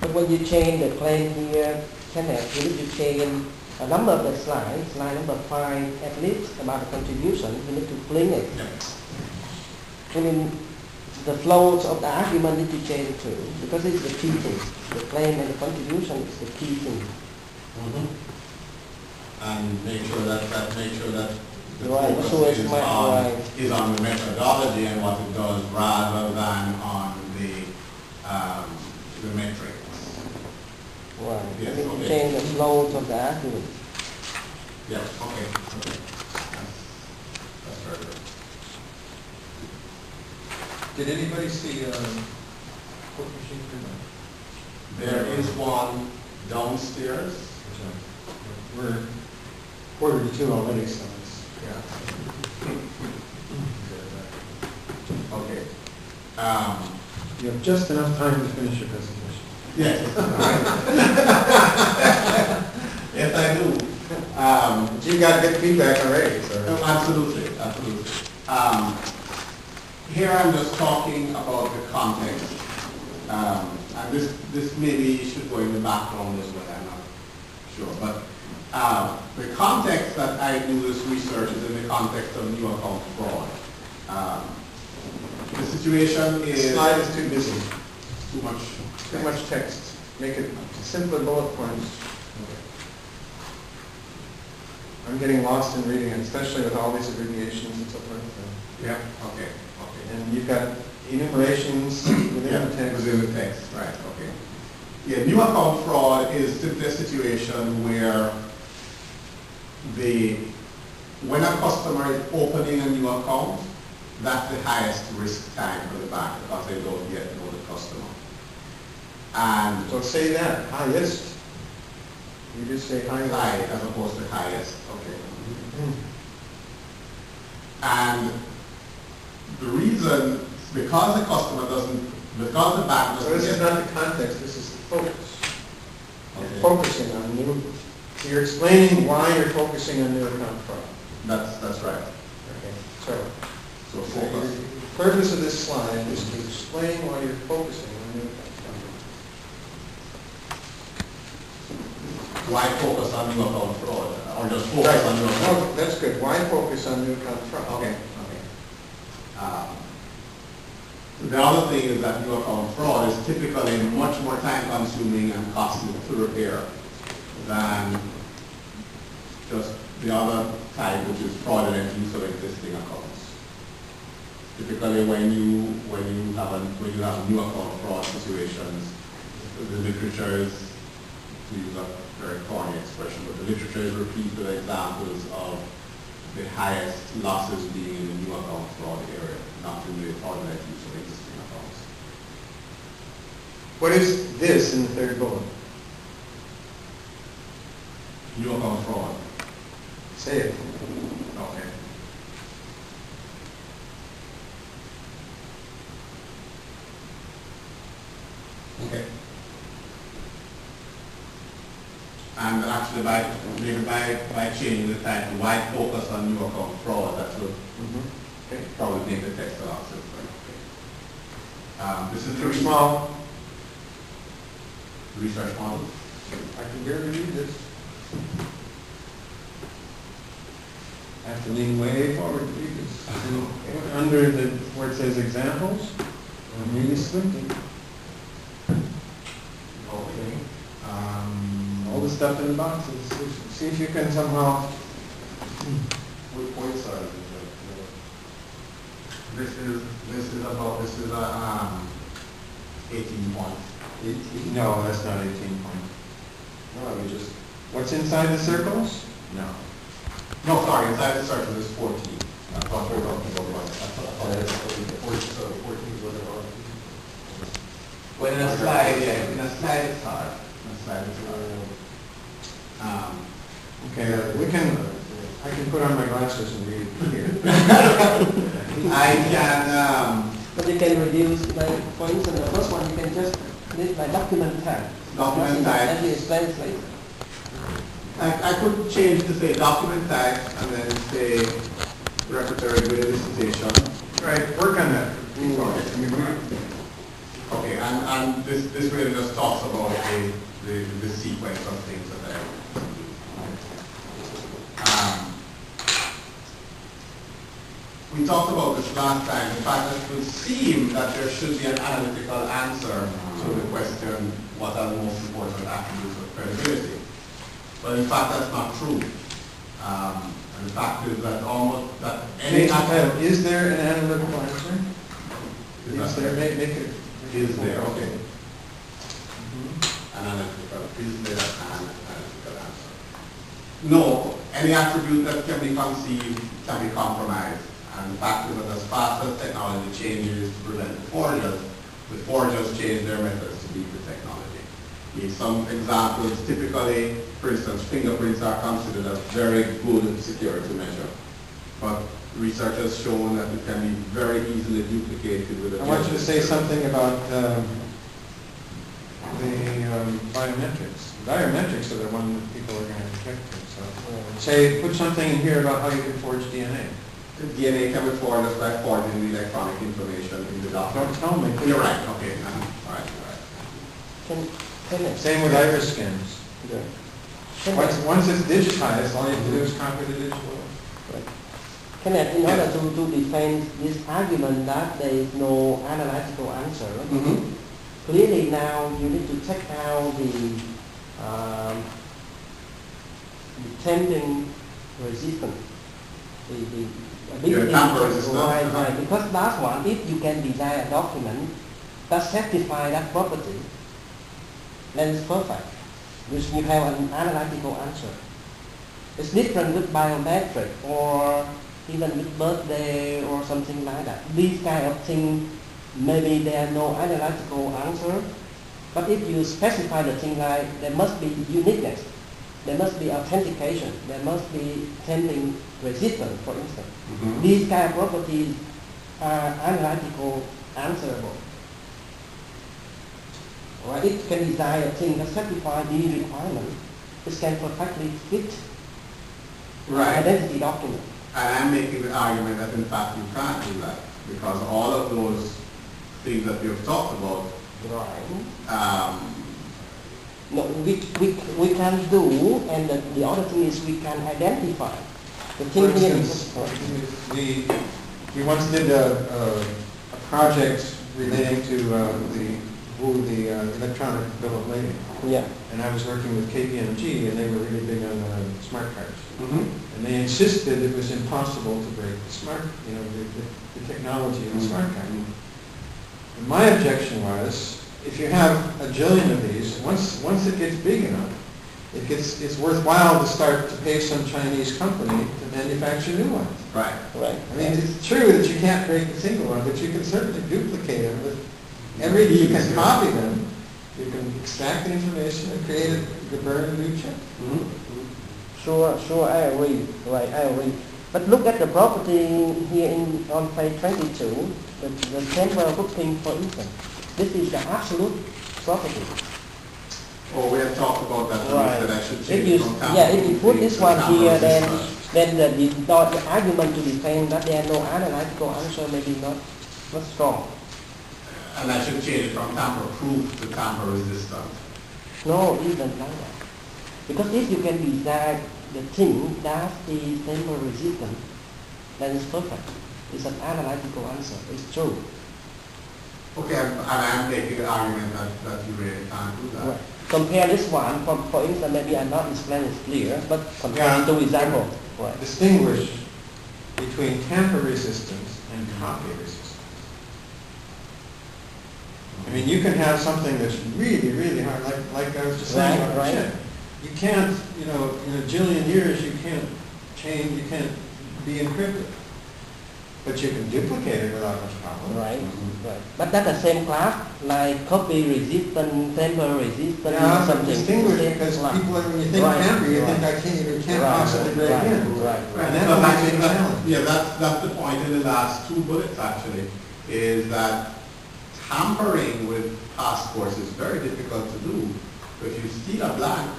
But when you change the plane here, Kenneth, you need to change a number of the slides, slide number 5 at least, about the contribution. You need to bring it. I mean, the flows of the argument need to change too, because it's the key thing. The claim and the contribution is the key thing. And make sure that the Right, focus so is on the methodology and what it does rather than on the metrics. Right. Yes, You need okay. to change the flows of the argument. Yes, okay. That's very good. Did anybody see book machine tonight? There is one downstairs. We're 1:45 already, so it's, Yeah. Okay. you have just enough time to finish your presentation. Yes. Yes, I do. But you got good feedback already, so. Absolutely. Here I'm just talking about the context. And this maybe should go in the background as well, I'm not sure. But the context that I do this research is in the context of new account fraud. The situation is... The slide is too busy. Too much. Too much text. Make it simpler bullet points. I'm getting lost in reading it, especially with all these abbreviations and so forth. Yeah, okay. And you've got enumerations within the text. Within the text, right, okay. Yeah, new account fraud is simply a situation where when a customer is opening a new account, that's the highest risk time for the bank because they don't yet know the customer. And So say that, highest. You just say highest. high as opposed to highest, okay. And the reason, because the bank doesn't So this is yet- not the context, this is the focus. Okay. You're focusing on new, so you're explaining why you're focusing on new account fraud. That's right. Okay. So, So focus. the purpose of this slide is to explain why you're focusing on new account fraud. Why focus on new account fraud? Or just focus on new account fraud? Oh, that's good. Why focus on new account fraud? Okay. The other thing is that new account fraud is typically much more time consuming and costly to repair than just the other type, which is fraudulent use of existing accounts. Typically when you have new account fraud situations, the literature is, to use a very corny expression, but the literature is replete with examples of the highest losses being in the new account fraud area, not in the fraudulent use of existing accounts. What is this in the third bullet? New account fraud. Say it. Okay. Okay. And actually by changing the title, why focus on new account fraud? That would Okay. probably make the text a lot simpler. Okay. This is the Too small. research model. I can barely read this. I have to lean way forward to read this. Under the, where it says examples, I'm really squinting. Okay. All the stuff in the boxes. See if you can somehow. What points are these? This is a 18 point. 18? No, that's not 18 point. No, you just. What's inside the circles? No. No, sorry, inside the circle is 14. I thought we were talking about one. I thought it was 14, so 14 is what it was. Well, in a slide, yeah, in a slide it's hard. In a slide it's hard. Okay, I can put on my glasses and read here. I can, But you can reduce, like, for instance, the first one, you can just list by document type. Document type. And you explain it later. I could change to say document type and then say repertory with elicitation. Right, work on that. Okay, and this really just talks about the sequence of things that I we talked about this last time, the fact that it would seem that there should be an analytical answer to the question, what are the most important attributes of credibility? But in fact, that's not true. And the fact is that almost that any Is there an analytical answer? Is there? Make it. Is there? Okay. Analytical. Is there an analytical answer? No. Any attribute that can be conceived can be compromised. And the fact is that as fast as technology changes to prevent the forgers change their methods to beat the technology. In some examples, typically, for instance, fingerprints are considered a very good security measure. But research has shown that it can be very easily duplicated with a I want you to say something about the biometrics. Biometrics are the one that people are going to object to. So, say, put something in here about how you can forge DNA. The DNA can be forged just by forging the electronic information in the document. Don't tell me. You're right. Okay. All right. Kenneth. Same with iris scans. Yeah. Once it's digitized, all you have to do is copy the digital. Right. Kenneth, in order to defend this argument that there is no analytical answer, clearly now you need to take out the tampering resistance. Tamper resistance. Right. Because last one, if you can design a document that satisfies that property, then it's perfect. Because you have an analytical answer. It's different with biometric or even with birthday or something like that. These kind of things, maybe there are no analytical answer, but if you specify the thing like there must be uniqueness, there must be authentication, there must be tampering resistance, for instance. These kind of properties are analytical answerable. Right? It can design a thing that satisfies these requirements. It can perfectly fit identity document. And I'm making the argument that in fact you can't do that because all of those things that we've talked about. Right. No, we can do, and the other thing is we can identify. The thing For here instance, we once did a project relating to the electronic bill of lading. Yeah. And I was working with KPMG, and they were really big on smart cards. And they insisted it was impossible to break the technology of the smart card. And my objection was, if you have a jillion of these, once it gets big enough, it's worthwhile to start to pay some Chinese company to manufacture new ones. Right. Right. I mean, it's true that you can't break a single one, but you can certainly duplicate them with everything. You can copy them, you can extract the information and create a brand new chip. Sure, I agree. Right, I agree. But look at the property here on page 22, the temporal booking, for instance. This is the absolute property. Oh, we have talked about that. Right. That I should change if you put this one here, then the argument to defend that there are no analytical answer may be not strong. And I should change it from tamper-proof to tamper-resistant. No, even like that. Because if you can design the thing that is tamper-resistant, then it's perfect. It's an analytical answer. It's true. Okay, and I'm making an argument that you really can't do that. Right. Compare this one, for instance, maybe I'm not explaining it clear, but compare two examples. Right. Distinguish between tamper resistance and copy resistance. I mean, you can have something that's really, really hard, like I was just saying about the chip. You can't, in a jillion years, you can't be encrypted. But you can duplicate it without much problem. Right. But that's the same class, like copy resistant, tamper resistant, Yeah, something. distinguish because people, when you think tamper, you think you can't possibly break in. Right. And that might be a challenge. Yeah, that's the point in the last two bullets actually, is that tampering with passports is very difficult to do. If you steal a blank,